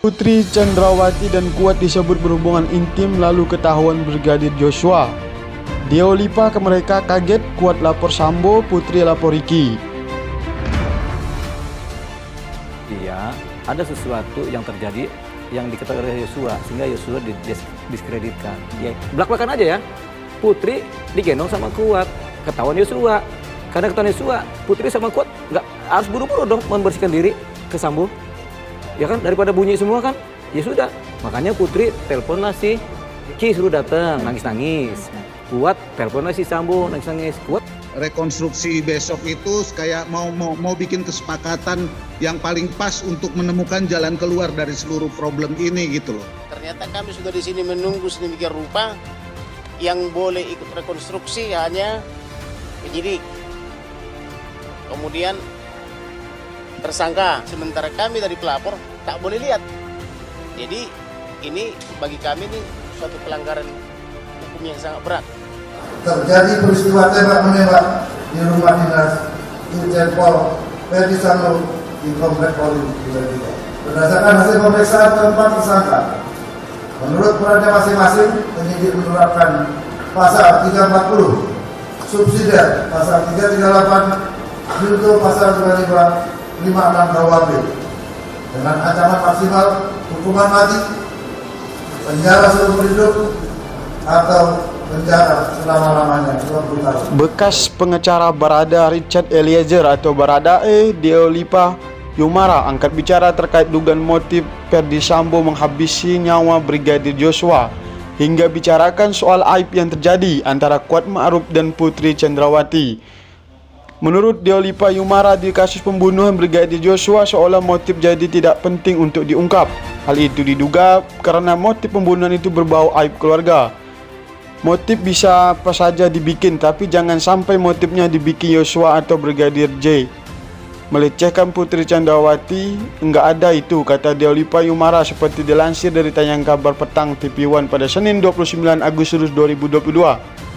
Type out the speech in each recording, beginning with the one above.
Putri Chandrawati dan Kuat disebut berhubungan intim lalu ketahuan Brigadir Joshua. Deo Lipa ke mereka kaget, Kuat lapor Sambo, Putri lapor Ricky. Iya, ada sesuatu yang terjadi yang diketahui oleh Joshua sehingga Joshua diskreditkan. Ya, belak-belakan aja ya. Putri digendong sama Kuat, ketahuan Joshua. Karena ketahuan Joshua, Putri sama Kuat nggak harus buru-buru dong membersihkan diri ke Sambo. Ya kan, daripada bunyi semua kan, ya sudah. Makanya Putri teleponlah si Ki suruh datang, nangis-nangis. Kuat teleponlah si Sambo, nangis-nangis. Kuat rekonstruksi besok itu kayak mau bikin kesepakatan yang paling pas untuk menemukan jalan keluar dari seluruh problem ini gitu loh. Ternyata kami sudah di sini menunggu sedemikian rupa, yang boleh ikut rekonstruksi hanya penyidik. Kemudian tersangka, sementara kami dari pelapor tak boleh lihat. Jadi ini bagi kami ini suatu pelanggaran hukum yang sangat berat. Terjadi peristiwa tembak-menembak di rumah dinas Irjen Pol Ferdi Sambo di Komplek Polri Duren. Berdasarkan hasil pemeriksaan keempat tersangka, menurut perannya masing-masing, penyidik menerapkan pasal 340, subsidiar pasal 338, junto pasal 256 KUHP dengan ancaman maksimal hukuman mati, penjara seumur hidup, atau penjara selama-lamanya 20 tahun. Bekas pengacara Barada Richard Eliezer atau Baradae, Deo Lipa Yumara angkat bicara terkait dugaan motif Ferdi Sambo menghabisi nyawa Brigadir Joshua hingga bicarakan soal aib yang terjadi antara Kuat Ma'ruf dan Putri Chandrawati. Menurut Deo Lipa Yumara, di kasus pembunuhan Brigadir Joshua seolah motif jadi tidak penting untuk diungkap. Hal itu diduga karena motif pembunuhan itu berbau aib keluarga. Motif bisa apa saja dibikin, tapi jangan sampai motifnya dibikin Joshua atau Brigadir J. Melecehkan Putri Chandrawati, enggak ada itu, kata Deo Lipa Yumara seperti dilansir dari tayang kabar petang TV One pada Senin 29 Agustus 2022.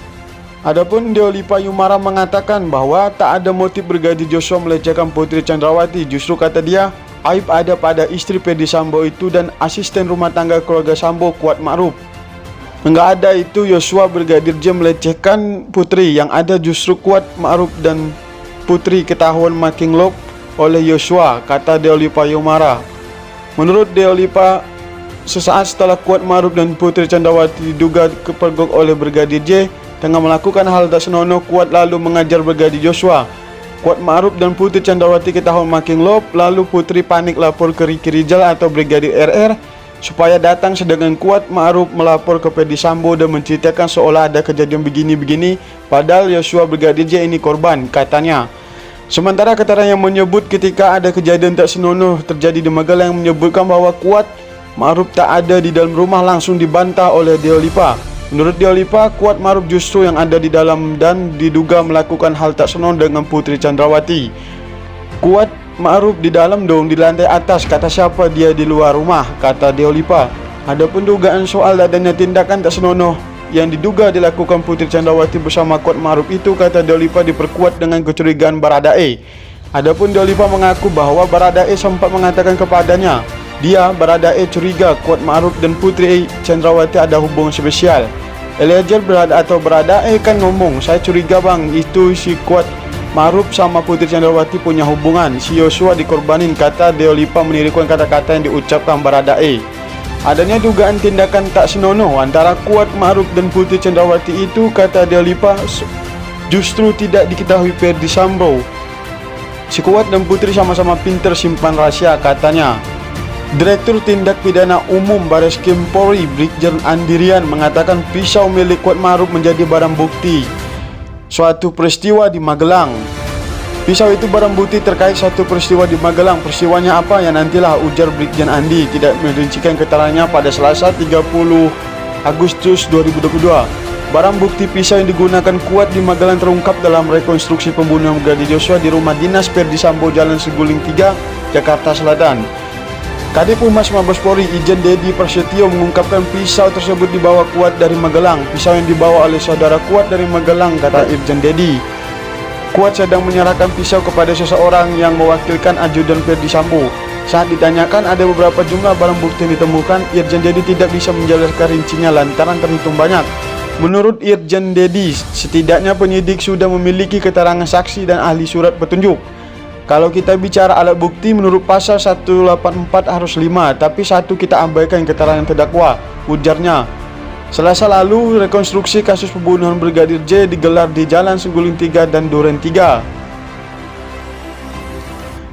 Adapun Deo Lipa Yumara mengatakan bahwa tak ada motif Brigadir Joshua melecehkan Putri Chandrawati. Justru kata dia, aib ada pada istri Ferdi Sambo itu dan asisten rumah tangga keluarga Sambo, Kuat Ma'ruf. Enggak ada itu Joshua Brigadir J melecehkan Putri, yang ada justru Kuat Ma'ruf dan Putri ketahuan making love oleh Joshua, kata Deo Lipa Yumara. Menurut Deo Lipa, sesaat setelah Kuat Ma'ruf dan Putri Chandrawati diduga kepergok oleh Brigadir J tengah melakukan hal tak senonoh, Kuat lalu mengajar Brigadir Joshua. Kuat Ma'ruf dan Putri Chandrawati ketahuan making love, lalu Putri panik lapor ke Ricky Rizal atau Brigadir RR supaya datang, sedangkan Kuat Ma'ruf melapor ke Ferdi Sambo dan menceritakan seolah ada kejadian begini-begini, padahal Joshua Brigadir J ini korban, katanya. Sementara keterangan yang menyebut ketika ada kejadian tak senonoh terjadi di Magelang yang menyebutkan bahwa Kuat Ma'ruf tak ada di dalam rumah langsung dibantah oleh Deo Lipa. Menurut Deo Lipa, Kuat Ma'ruf justru yang ada di dalam dan diduga melakukan hal tak senonoh dengan Putri Chandrawati. Kuat Ma'ruf di dalam dong, di lantai atas, kata siapa dia di luar rumah, kata Deo Lipa. Adapun dugaan soal adanya tindakan tak senonoh yang diduga dilakukan Putri Chandrawati bersama Kuat Ma'ruf itu, kata Deo Lipa, diperkuat dengan kecurigaan Baradae. Adapun Deo Lipa mengaku bahwa Baradae sempat mengatakan kepadanya, dia Baradae curiga Kuat Ma'ruf dan Putri Chandrawati ada hubungan spesial. Eliezer atau Baradae kan ngomong, saya curiga bang, itu si Kuat Ma'ruf sama Putri Chandrawati punya hubungan, si Joshua dikorbanin, kata Deo Lipa menirukan kata-kata yang diucapkan Baradae. Adanya dugaan tindakan tak senonoh antara Kuat Ma'ruf dan Putri Chandrawati itu, kata Deo Lipa, justru tidak diketahui Ferdi Sambo. Si Kuat dan Putri sama-sama pintar simpan rahasia, katanya. Direktur Tindak Pidana Umum Bareskrim Polri Brigjen Andirian mengatakan pisau milik Kuat Ma'ruf menjadi barang bukti suatu peristiwa di Magelang. Pisau itu barang bukti terkait satu peristiwa di Magelang. Peristiwanya apa ya nantilah, ujar Brigjen Andi, tidak merincikan keterangannya pada Selasa 30 Agustus 2022. Barang bukti pisau yang digunakan Kuat di Magelang terungkap dalam rekonstruksi pembunuhan Brigadir Joshua di rumah dinas Ferdi Sambo, Jalan Seguling 3, Jakarta Selatan. Kadif Humas Mabes Polri Irjen Dedi Prasetyo mengungkapkan pisau tersebut dibawa Kuat dari Magelang. Pisau yang dibawa oleh saudara Kuat dari Magelang, kata Irjen Dedi. Kuat sedang menyerahkan pisau kepada seseorang yang mewakilkan ajudan Ferdi Sambo. Saat ditanyakan ada beberapa jumlah barang bukti yang ditemukan, Irjen Dedi tidak bisa menjelaskan rincinya lantaran terhitung banyak. Menurut Irjen Dedi, setidaknya penyidik sudah memiliki keterangan saksi dan ahli surat petunjuk. Kalau kita bicara alat bukti, menurut pasal 184 harus 5, tapi satu kita abaikan keterangan terdakwa, ujarnya. Selasa lalu, rekonstruksi kasus pembunuhan Brigadir J digelar di Jalan Sengguling 3 dan Duren 3.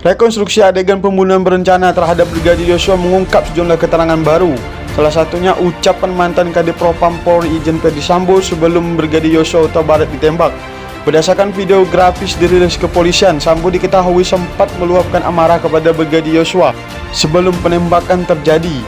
Rekonstruksi adegan pembunuhan berencana terhadap Brigadir Yosua mengungkap sejumlah keterangan baru. Salah satunya ucapan mantan Kadif Propam Polri Irjen Ferdisambo sebelum Brigadir Yosua Huta Barat ditembak. Berdasarkan video grafis dirilis kepolisian, Sambo diketahui sempat meluapkan amarah kepada Brigadir Yosua sebelum penembakan terjadi.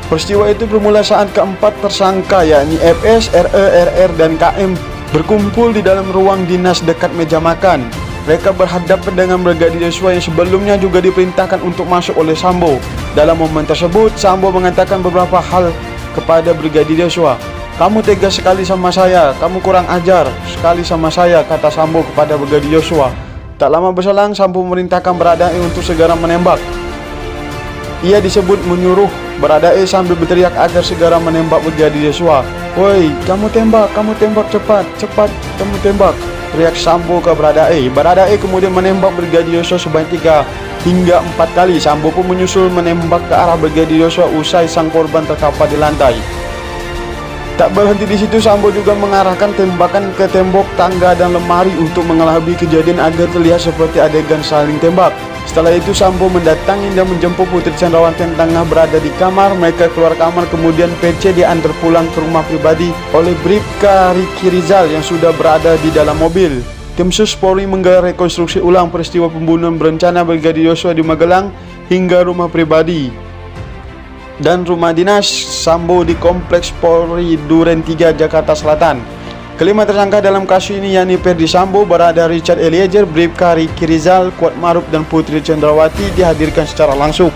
Peristiwa itu bermula saat keempat tersangka yakni FS, RE, RR, dan KM berkumpul di dalam ruang dinas dekat meja makan. Mereka berhadapan dengan Brigadir Yosua yang sebelumnya juga diperintahkan untuk masuk oleh Sambo. Dalam momen tersebut, Sambo mengatakan beberapa hal kepada Brigadir Yosua. "Kamu tega sekali sama saya, kamu kurang ajar sekali sama saya," kata Sambo kepada Brigadir Yosua. Tak lama berselang, Sambo memerintahkan Baradae untuk segera menembak. Ia disebut menyuruh Baradae sambil berteriak agar segera menembak Brigadir Yosua. "Woi, kamu tembak cepat, kamu tembak," teriak Sambo ke Baradae. Baradae kemudian menembak Brigadir Yosua sebanyak 3 hingga 4 kali. Sambo pun menyusul menembak ke arah Brigadir Yosua usai sang korban terkapar di lantai. Tak berhenti di situ, Sambo juga mengarahkan tembakan ke tembok, tangga, dan lemari untuk mengelabui kejadian agar terlihat seperti adegan saling tembak. Setelah itu, Sambo mendatangi dan menjemput Putri Chandrawati yang tengah berada di kamar. Mereka keluar kamar, kemudian PC diantar pulang ke rumah pribadi oleh Bribka Riki Rizal yang sudah berada di dalam mobil. Tim Sus Polri menggelar rekonstruksi ulang peristiwa pembunuhan berencana Brigadir Yosua di Magelang hingga rumah pribadi dan rumah dinas Sambo di Kompleks Polri Duren 3, Jakarta Selatan. Kelima tersangka dalam kasus ini yakni Ferdisambo, Barada Richard Eliezer, Bribka Riki Rizal, Kuat Maruf, dan Putri Chandrawati dihadirkan secara langsung.